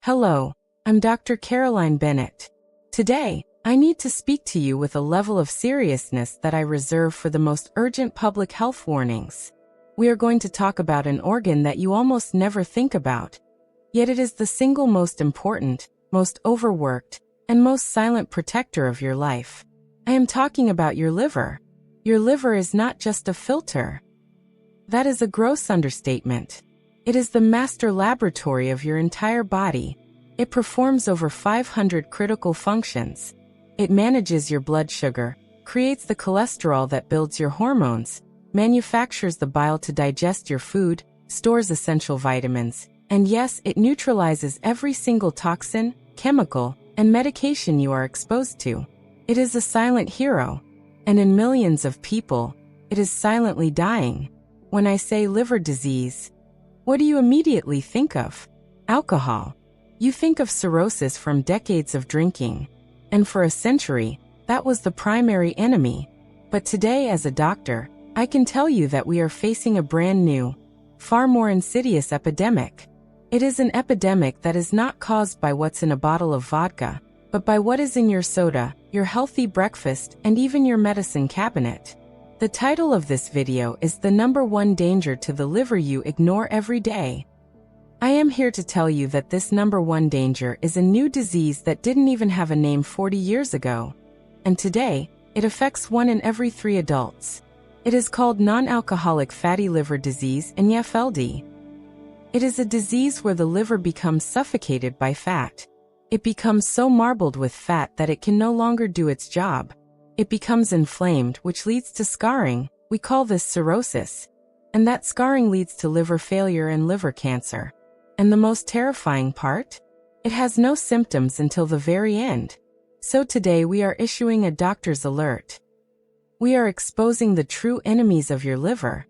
Hello, I'm Dr. Caroline Bennett. Today, I need to speak to you with a level of seriousness that I reserve for the most urgent public health warnings. We are going to talk about an organ that you almost never think about, yet it is the single most important, most overworked, and most silent protector of your life. I am talking about your liver. Your liver is not just a filter. That is a gross understatement. It is the master laboratory of your entire body. It performs over 500 critical functions. It manages your blood sugar, creates the cholesterol that builds your hormones, manufactures the bile to digest your food, stores essential vitamins, and yes, it neutralizes every single toxin, chemical, and medication you are exposed to. It is a silent hero, and in millions of people, it is silently dying. When I say liver disease, what do you immediately think of? Alcohol. You think of cirrhosis from decades of drinking. And for a century, that was the primary enemy. But today, as a doctor, I can tell you that we are facing a brand new, far more insidious epidemic. It is an epidemic that is not caused by what's in a bottle of vodka, but by what is in your soda, your healthy breakfast, and even your medicine cabinet. The title of this video is The #1 Danger to the Liver You Ignore Every Day. I am here to tell you that this #1 danger is a new disease that didn't even have a name 40 years ago. And today, it affects 1 in every 3 adults. It is called non-alcoholic fatty liver disease, NAFLD. It is a disease where the liver becomes suffocated by fat. It becomes so marbled with fat that it can no longer do its job. It becomes inflamed, which leads to scarring. We call this cirrhosis. And that scarring leads to liver failure and liver cancer. And the most terrifying part? It has no symptoms until the very end. So today we are issuing a doctor's alert. We are exposing the true enemies of your liver.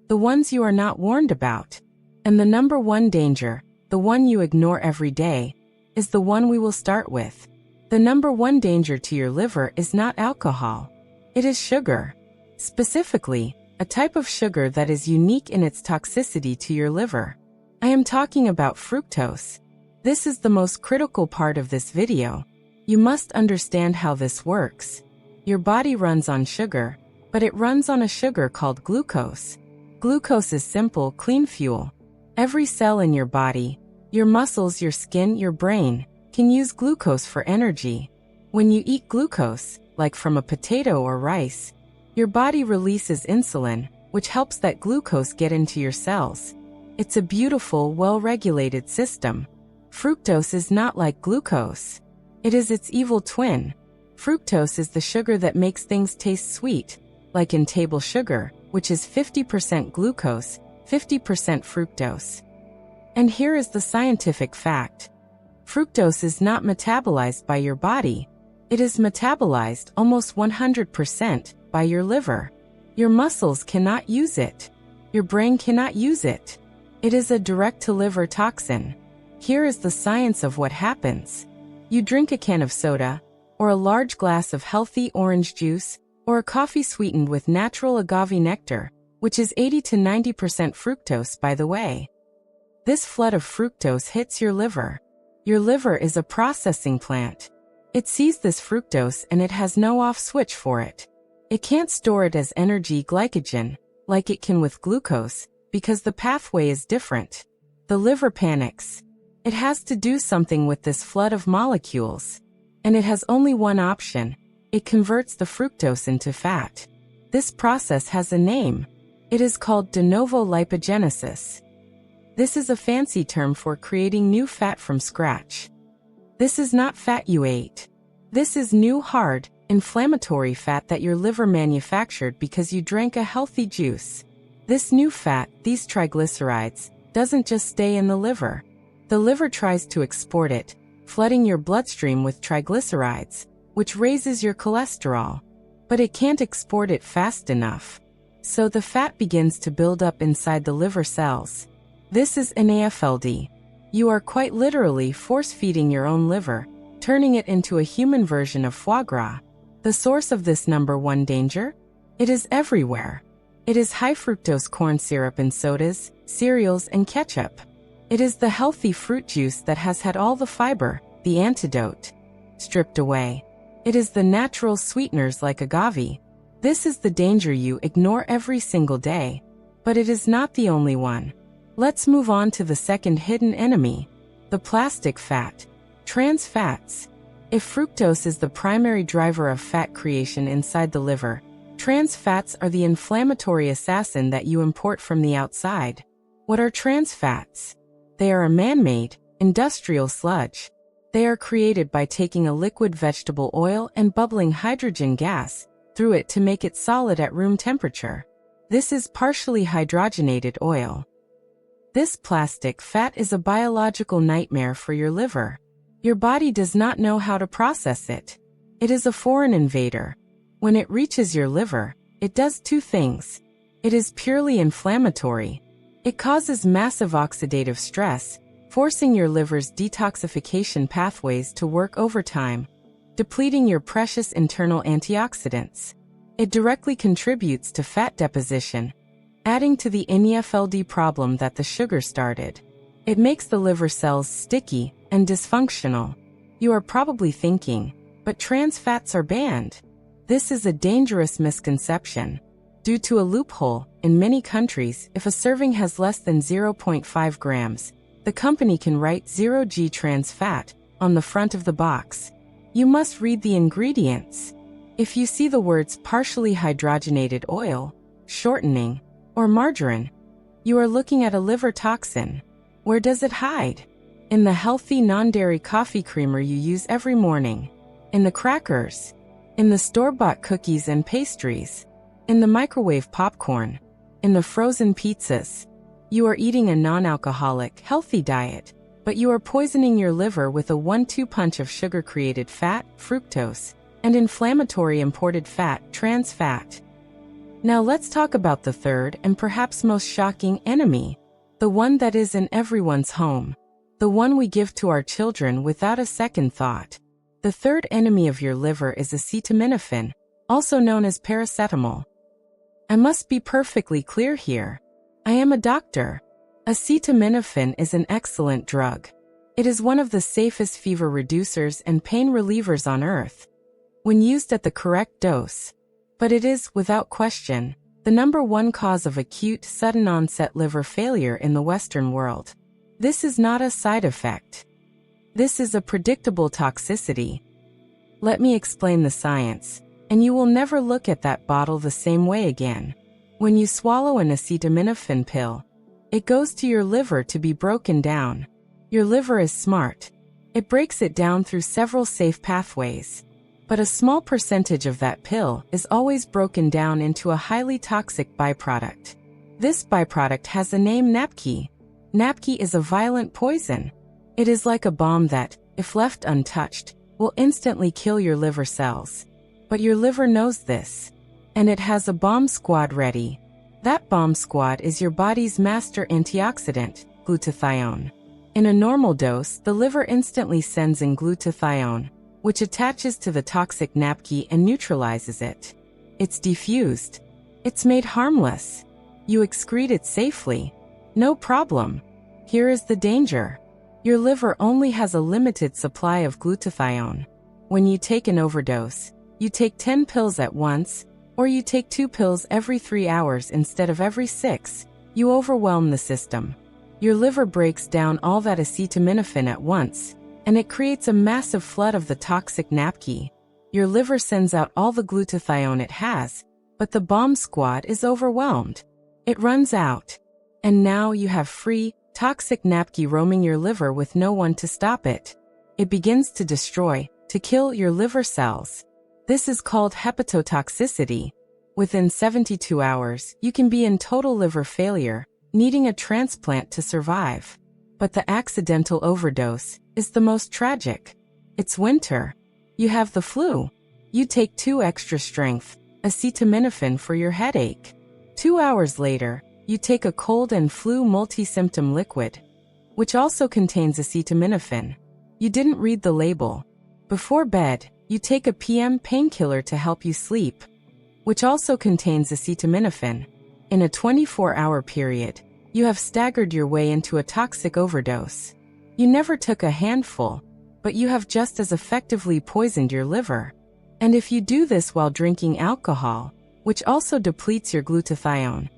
The ones you are not warned about. And the #1 danger, the one you ignore every day, is the one we will start with. The #1 danger to your liver is not alcohol. It is sugar. Specifically, a type of sugar that is unique in its toxicity to your liver. I am talking about fructose. This is the most critical part of this video. You must understand how this works. Your body runs on sugar, but it runs on a sugar called glucose. Glucose is simple, clean fuel. Every cell in your body, your muscles, your skin, your brain, can use glucose for energy. When you eat glucose, like from a potato or rice, your body releases insulin, which helps that glucose get into your cells. It's a beautiful, well-regulated system. Fructose is not like glucose. It is its evil twin. Fructose is the sugar that makes things taste sweet, like in table sugar, which is 50% glucose, 50% fructose. And here is the scientific fact. Fructose is not metabolized by your body. It is metabolized almost 100% by your liver. Your muscles cannot use it. Your brain cannot use it. It is a direct-to-liver toxin. Here is the science of what happens. You drink a can of soda, or a large glass of healthy orange juice, or a coffee sweetened with natural agave nectar, which is 80 to 90% fructose, by the way. This flood of fructose hits your liver. Your liver is a processing plant. It sees this fructose and it has no off switch for it. It can't store it as energy glycogen, like it can with glucose, because the pathway is different. The liver panics. It has to do something with this flood of molecules. And it has only one option. It converts the fructose into fat. This process has a name. It is called de novo lipogenesis. This is a fancy term for creating new fat from scratch. This is not fat you ate. This is new hard, inflammatory fat that your liver manufactured because you drank a healthy juice. This new fat, these triglycerides, doesn't just stay in the liver. The liver tries to export it, flooding your bloodstream with triglycerides, which raises your cholesterol. But it can't export it fast enough. So the fat begins to build up inside the liver cells. This is NAFLD. You are quite literally force-feeding your own liver, turning it into a human version of foie gras. The source of this #1 danger? It is everywhere. It is high-fructose corn syrup in sodas, cereals, and ketchup. It is the healthy fruit juice that has had all the fiber, the antidote, stripped away. It is the natural sweeteners like agave. This is the danger you ignore every single day. But it is not the only one. Let's move on to the second hidden enemy, the plastic fat, trans fats. If fructose is the primary driver of fat creation inside the liver, trans fats are the inflammatory assassin that you import from the outside. What are trans fats? They are a man-made, industrial sludge. They are created by taking a liquid vegetable oil and bubbling hydrogen gas through it to make it solid at room temperature. This is partially hydrogenated oil. This plastic fat is a biological nightmare for your liver. Your body does not know how to process it. It is a foreign invader. When it reaches your liver, it does two things. It is purely inflammatory. It causes massive oxidative stress, forcing your liver's detoxification pathways to work overtime, depleting your precious internal antioxidants. It directly contributes to fat deposition, adding to the NAFLD problem that the sugar started. It makes the liver cells sticky and dysfunctional. You are probably thinking, but trans fats are banned. This is a dangerous misconception. Due to a loophole, in many countries, if a serving has less than 0.5 grams, the company can write 0g trans fat on the front of the box. You must read the ingredients. If you see the words partially hydrogenated oil, shortening, or margarine, you are looking at a liver toxin. Where does it hide? In the healthy non-dairy coffee creamer you use every morning. In the crackers. In the store-bought cookies and pastries. In the microwave popcorn. In the frozen pizzas. You are eating a non-alcoholic, healthy diet, but you are poisoning your liver with a 1-2 punch of sugar-created fat, fructose, and inflammatory imported fat, trans fat. Now let's talk about the third and perhaps most shocking enemy, the one that is in everyone's home, the one we give to our children without a second thought. The third enemy of your liver is acetaminophen, also known as paracetamol. I must be perfectly clear here. I am a doctor. Acetaminophen is an excellent drug. It is one of the safest fever reducers and pain relievers on earth, when used at the correct dose. But it is, without question, the #1 cause of acute, sudden-onset liver failure in the Western world. This is not a side effect. This is a predictable toxicity. Let me explain the science, and you will never look at that bottle the same way again. When you swallow an acetaminophen pill, it goes to your liver to be broken down. Your liver is smart. It breaks it down through several safe pathways. But a small percentage of that pill is always broken down into a highly toxic byproduct. This byproduct has the name NAPK. NAPK is a violent poison. It is like a bomb that, if left untouched, will instantly kill your liver cells. But your liver knows this. And it has a bomb squad ready. That bomb squad is your body's master antioxidant, glutathione. In a normal dose, the liver instantly sends in glutathione, which attaches to the toxic NAPK and neutralizes it. It's diffused. It's made harmless. You excrete it safely. No problem. Here is the danger. Your liver only has a limited supply of glutathione. When you take an overdose, you take 10 pills at once, or you take 2 pills every 3 hours instead of every 6, you overwhelm the system. Your liver breaks down all that acetaminophen at once, and it creates a massive flood of the toxic NAPK. Your liver sends out all the glutathione it has, but the bomb squad is overwhelmed. It runs out. And now you have free, toxic NAPK roaming your liver with no one to stop it. It begins to destroy, to kill your liver cells. This is called hepatotoxicity. Within 72 hours, you can be in total liver failure, needing a transplant to survive. But the accidental overdose is the most tragic. It's winter. You have the flu. You take 2 extra strength, acetaminophen for your headache. 2 hours later, you take a cold and flu multi-symptom liquid, which also contains acetaminophen. You didn't read the label. Before bed, you take a PM painkiller to help you sleep, which also contains acetaminophen. In a 24-hour period, You have staggered your way into a toxic overdose. You never took a handful, but you have just as effectively poisoned your liver. And if you do this while drinking alcohol, which also depletes your glutathione,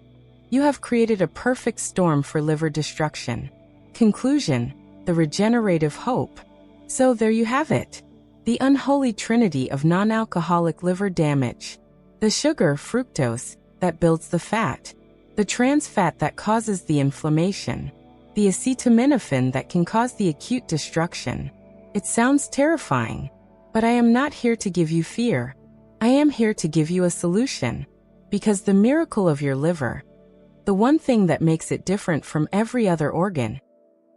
you have created a perfect storm for liver destruction. Conclusion: the regenerative hope. So there you have it. The unholy trinity of non-alcoholic liver damage. The sugar, fructose, that builds the fat. The trans fat that causes the inflammation. The acetaminophen that can cause the acute destruction. It sounds terrifying, but I am not here to give you fear. I am here to give you a solution. Because the miracle of your liver, the one thing that makes it different from every other organ,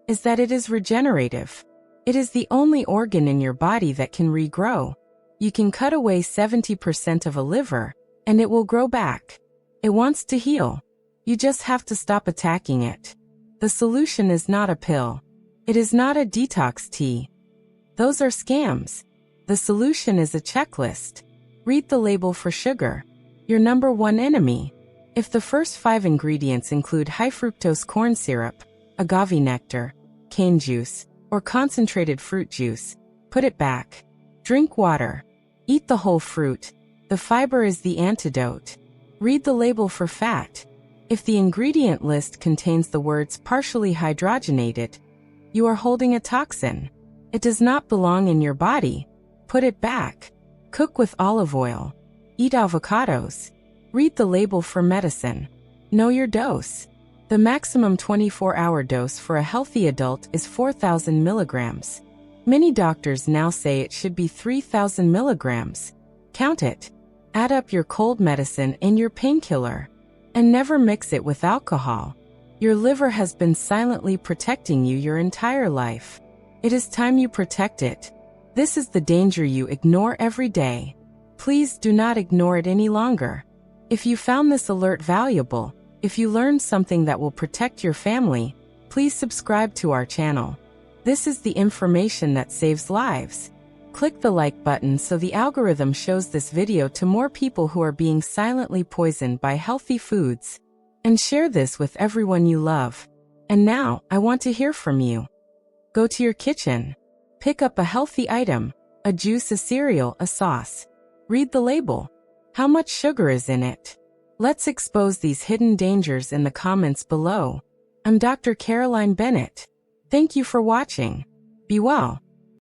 is that it is regenerative. It is the only organ in your body that can regrow. You can cut away 70% of a liver, and it will grow back. It wants to heal. You just have to stop attacking it. The solution is not a pill. It is not a detox tea. Those are scams. The solution is a checklist. Read the label for sugar, your number one enemy. If the first 5 ingredients include high-fructose corn syrup, agave nectar, cane juice, or concentrated fruit juice, put it back. Drink water. Eat the whole fruit. The fiber is the antidote. Read the label for fat. If the ingredient list contains the words partially hydrogenated, you are holding a toxin. It does not belong in your body. Put it back. Cook with olive oil. Eat avocados. Read the label for medicine. Know your dose. The maximum 24-hour dose for a healthy adult is 4,000 milligrams. Many doctors now say it should be 3,000 milligrams. Count it. Add up your cold medicine and your painkiller. And never mix it with alcohol. Your liver has been silently protecting you your entire life. It is time you protect it. This is the danger you ignore every day. Please do not ignore it any longer. If you found this alert valuable, if you learned something that will protect your family, please subscribe to our channel. This is the information that saves lives. Click the like button so the algorithm shows this video to more people who are being silently poisoned by healthy foods. And share this with everyone you love. And now, I want to hear from you. Go to your kitchen. Pick up a healthy item, a juice, a cereal, a sauce. Read the label. How much sugar is in it? Let's expose these hidden dangers in the comments below. I'm Dr. Caroline Bennett. Thank you for watching. Be well.